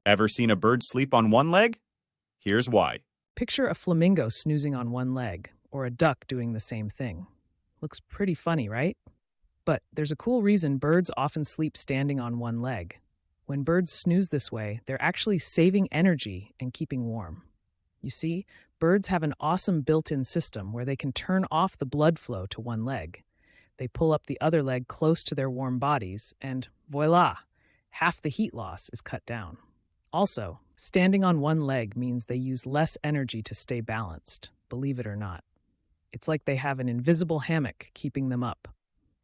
Ever seen a bird sleep on one leg? Here's why. Picture a flamingo snoozing on one leg, or a duck doing the same thing. Looks pretty funny, right? But there's a cool reason birds often sleep standing on one leg. When birds snooze this way, they're actually saving energy and keeping warm. You see, birds have an awesome built-in system where they can turn off the blood flow to one leg. They pull up the other leg close to their warm bodies, and voila, half the heat loss is cut down. Also, standing on one leg means they use less energy to stay balanced, believe it or not. It's like they have an invisible hammock keeping them up.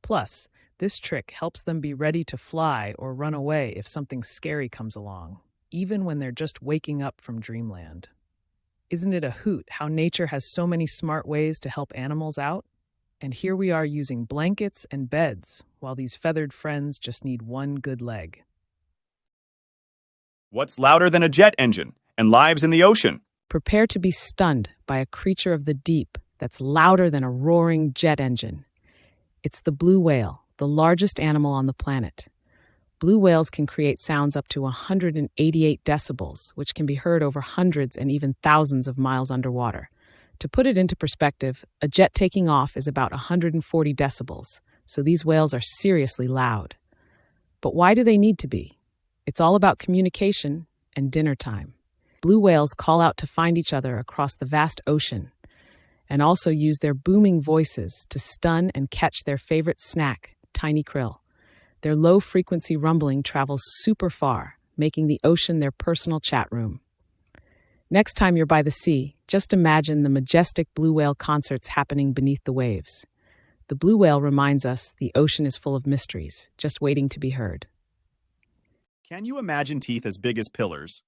Plus, this trick helps them be ready to fly or run away if something scary comes along, even when they're just waking up from dreamland. Isn't it a hoot how nature has so many smart ways to help animals out? And here we are using blankets and beds, while these feathered friends just need one good leg. What's louder than a jet engine and lives in the ocean? Prepare to be stunned by a creature of the deep that's louder than a roaring jet engine. It's the blue whale, the largest animal on the planet. Blue whales can create sounds up to 188 decibels, which can be heard over hundreds and even thousands of miles underwater. To put it into perspective, a jet taking off is about 140 decibels, so these whales are seriously loud. But why do they need to be? It's all about communication and dinner time. Blue whales call out to find each other across the vast ocean, and also use their booming voices to stun and catch their favorite snack, tiny krill. Their low-frequency rumbling travels super far, making the ocean their personal chat room. Next time you're by the sea, just imagine the majestic blue whale concerts happening beneath the waves. The blue whale reminds us the ocean is full of mysteries, just waiting to be heard. Can you imagine teeth as big as pillars?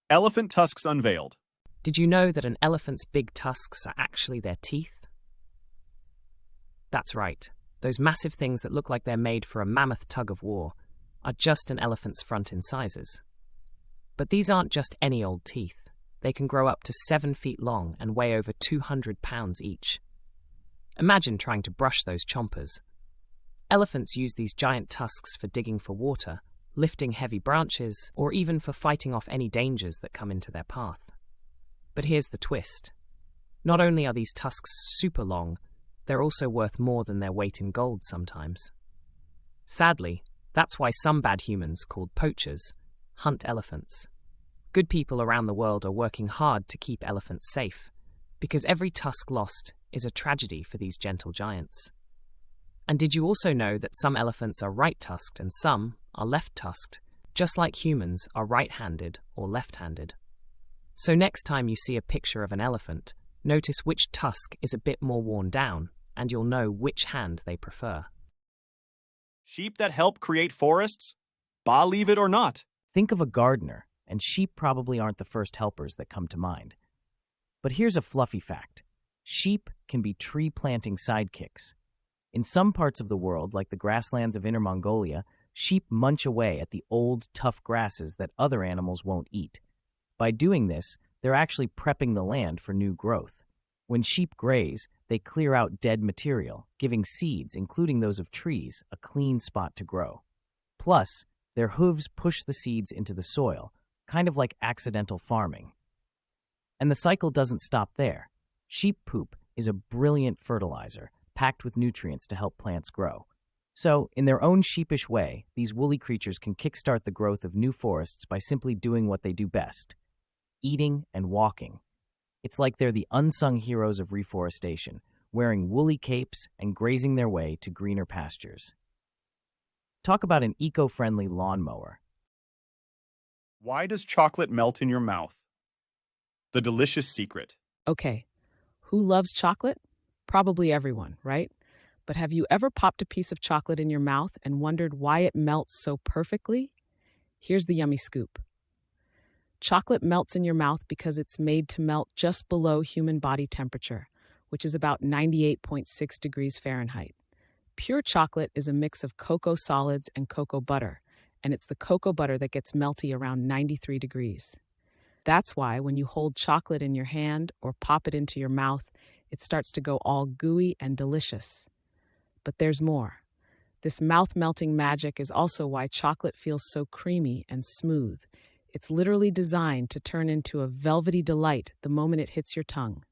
Elephant tusks unveiled. Did you know that an elephant's big tusks are actually their teeth? That's right. Those massive things that look like they're made for a mammoth tug of war are just an elephant's front incisors. But these aren't just any old teeth. They can grow up to 7 feet long and weigh over 200 pounds each. Imagine trying to brush those chompers. Elephants use these giant tusks for digging for water, lifting heavy branches, or even for fighting off any dangers that come into their path. But here's the twist. Not only are these tusks super long, they're also worth more than their weight in gold sometimes. Sadly, that's why some bad humans, called poachers, hunt elephants. Good people around the world are working hard to keep elephants safe, because every tusk lost is a tragedy for these gentle giants. And did you also know that some elephants are right-tusked and some are left-tusked, just like humans are right-handed or left-handed? So next time you see a picture of an elephant, notice which tusk is a bit more worn down, and you'll know which hand they prefer. Sheep that help create forests? Believe it or not. Think of a gardener, and sheep probably aren't the first helpers that come to mind. But here's a fluffy fact. Sheep can be tree-planting sidekicks. In some parts of the world, like the grasslands of Inner Mongolia, sheep munch away at the old, tough grasses that other animals won't eat. By doing this, they're actually prepping the land for new growth. When sheep graze, they clear out dead material, giving seeds, including those of trees, a clean spot to grow. Plus, their hooves push the seeds into the soil, kind of like accidental farming. And the cycle doesn't stop there. Sheep poop is a brilliant fertilizer, packed with nutrients to help plants grow. So, in their own sheepish way, these woolly creatures can kickstart the growth of new forests by simply doing what they do best: eating and walking. It's like they're the unsung heroes of reforestation, wearing woolly capes and grazing their way to greener pastures. Talk about an eco-friendly lawnmower. Why does chocolate melt in your mouth? The delicious secret. Okay, who loves chocolate? Probably everyone, right? But have you ever popped a piece of chocolate in your mouth and wondered why it melts so perfectly? Here's the yummy scoop. Chocolate melts in your mouth because it's made to melt just below human body temperature, which is about 98.6 degrees Fahrenheit. Pure chocolate is a mix of cocoa solids and cocoa butter, and it's the cocoa butter that gets melty around 93 degrees. That's why when you hold chocolate in your hand or pop it into your mouth, it starts to go all gooey and delicious. But there's more. This mouth-melting magic is also why chocolate feels so creamy and smooth. It's literally designed to turn into a velvety delight the moment it hits your tongue.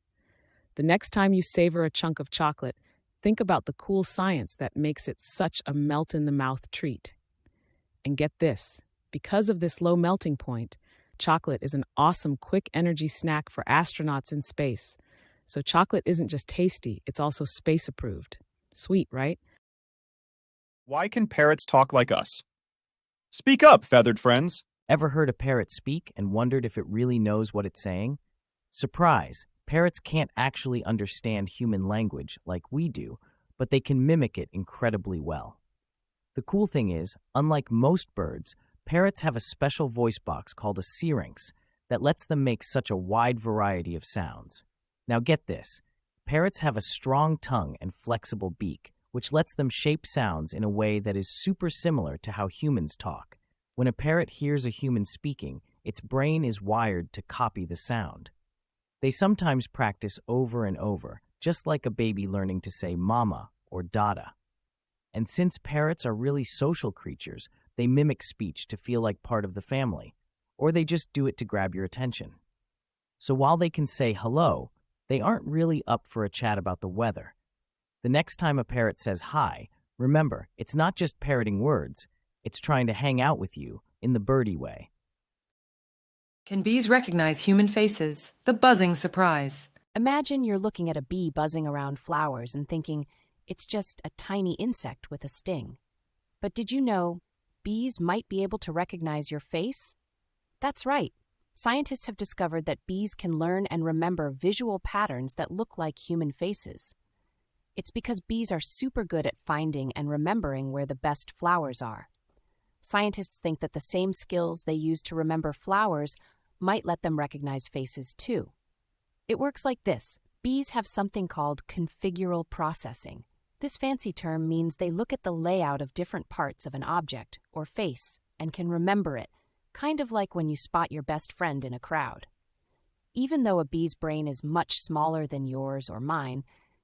The next time you savor a chunk of chocolate, think about the cool science that makes it such a melt-in-the-mouth treat. And get this, because of this low melting point, chocolate is an awesome quick energy snack for astronauts in space. So chocolate isn't just tasty, it's also space approved. Sweet, right? Why can parrots talk like us? Speak up, feathered friends. Ever heard a parrot speak and wondered if it really knows what it's saying? Surprise! Parrots can't actually understand human language like we do, but they can mimic it incredibly well. The cool thing is, unlike most birds, parrots have a special voice box called a syrinx that lets them make such a wide variety of sounds. Now get this, parrots have a strong tongue and flexible beak, which lets them shape sounds in a way that is super similar to how humans talk. When a parrot hears a human speaking, its brain is wired to copy the sound. They sometimes practice over and over, just like a baby learning to say mama or dada. And since parrots are really social creatures, they mimic speech to feel like part of the family, or they just do it to grab your attention. So while they can say hello, they aren't really up for a chat about the weather. The next time a parrot says hi, remember, it's not just parroting words, it's trying to hang out with you in the birdie way. Can bees recognize human faces? The buzzing surprise. Imagine you're looking at a bee buzzing around flowers and thinking, it's just a tiny insect with a sting. But did you know bees might be able to recognize your face? That's right. Scientists have discovered that bees can learn and remember visual patterns that look like human faces. It's because bees are super good at finding and remembering where the best flowers are. Scientists think that the same skills they use to remember flowers might let them recognize faces too. It works like this. Bees have something called configural processing. This fancy term means they look at the layout of different parts of an object or face and can remember it, kind of like when you spot your best friend in a crowd. Even though a bee's brain is much smaller than yours or mine,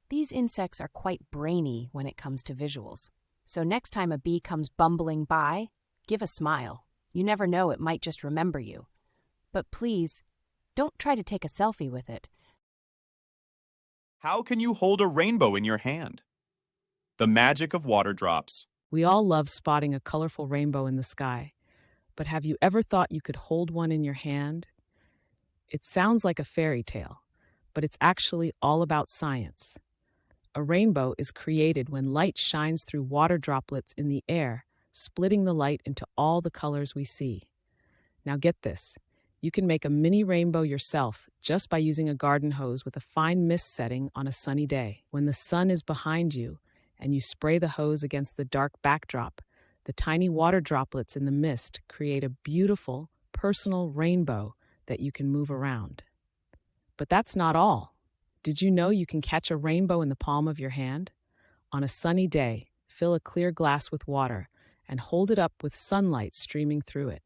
these insects are quite brainy when it comes to visuals. So next time a bee comes bumbling by, give a smile. You never know, it might just remember you. But please, don't try to take a selfie with it. How can you hold a rainbow in your hand? The magic of water drops. We all love spotting a colorful rainbow in the sky. But have you ever thought you could hold one in your hand? It sounds like a fairy tale, but it's actually all about science. A rainbow is created when light shines through water droplets in the air, splitting the light into all the colors we see. Now get this. You can make a mini rainbow yourself just by using a garden hose with a fine mist setting on a sunny day. When the sun is behind you and you spray the hose against the dark backdrop, the tiny water droplets in the mist create a beautiful, personal rainbow that you can move around. But that's not all. Did you know you can catch a rainbow in the palm of your hand? On a sunny day, fill a clear glass with water and hold it up with sunlight streaming through it.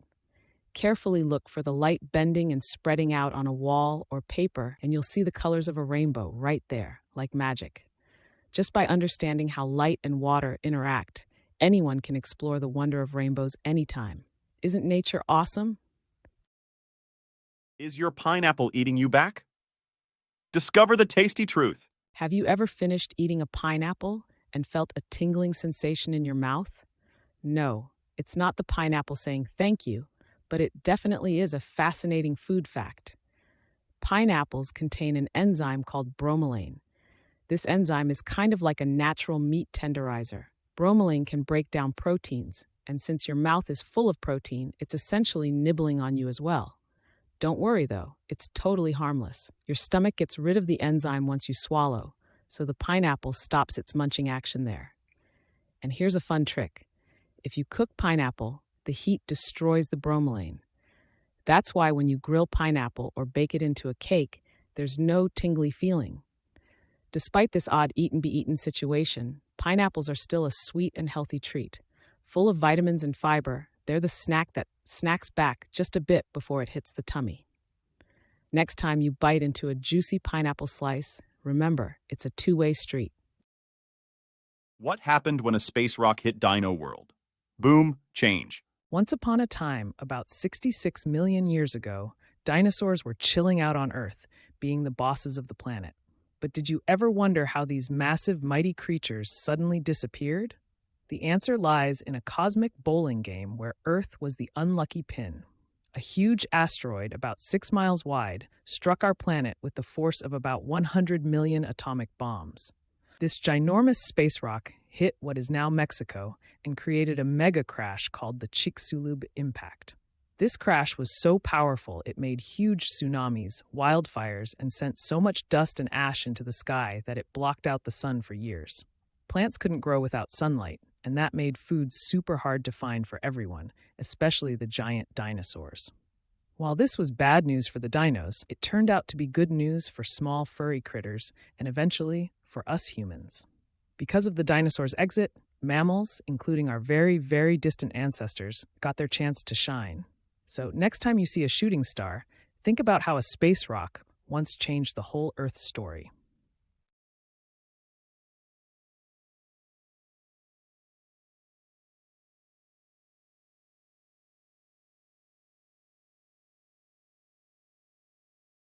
Carefully look for the light bending and spreading out on a wall or paper, and you'll see the colors of a rainbow right there, like magic. Just by understanding how light and water interact, anyone can explore the wonder of rainbows anytime. Isn't nature awesome? Is your pineapple eating you back? Discover the tasty truth. Have you ever finished eating a pineapple and felt a tingling sensation in your mouth? No, it's not the pineapple saying thank you, but it definitely is a fascinating food fact. Pineapples contain an enzyme called bromelain. This enzyme is kind of like a natural meat tenderizer. Bromelain can break down proteins, and since your mouth is full of protein, it's essentially nibbling on you as well. Don't worry though, it's totally harmless. Your stomach gets rid of the enzyme once you swallow, so the pineapple stops its munching action there. And here's a fun trick. If you cook pineapple, the heat destroys the bromelain. That's why when you grill pineapple or bake it into a cake, there's no tingly feeling. Despite this odd eat-and-be-eaten situation, pineapples are still a sweet and healthy treat. Full of vitamins and fiber, they're the snack that snacks back just a bit before it hits the tummy. Next time you bite into a juicy pineapple slice, remember, it's a two-way street. What happened when a space rock hit Dino World? Boom, change. Once upon a time, about 66 million years ago, dinosaurs were chilling out on Earth, being the bosses of the planet. But did you ever wonder how these massive, mighty creatures suddenly disappeared? The answer lies in a cosmic bowling game where Earth was the unlucky pin. A huge asteroid about 6 miles wide struck our planet with the force of about 100 million atomic bombs. This ginormous space rock hit what is now Mexico and created a mega crash called the Chicxulub impact. This crash was so powerful it made huge tsunamis, wildfires, and sent so much dust and ash into the sky that it blocked out the sun for years. Plants couldn't grow without sunlight, and that made food super hard to find for everyone, especially the giant dinosaurs. While this was bad news for the dinos, it turned out to be good news for small furry critters and eventually for us humans. Because of the dinosaurs' exit, mammals, including our very, very distant ancestors, got their chance to shine. So next time you see a shooting star, think about how a space rock once changed the whole Earth's story.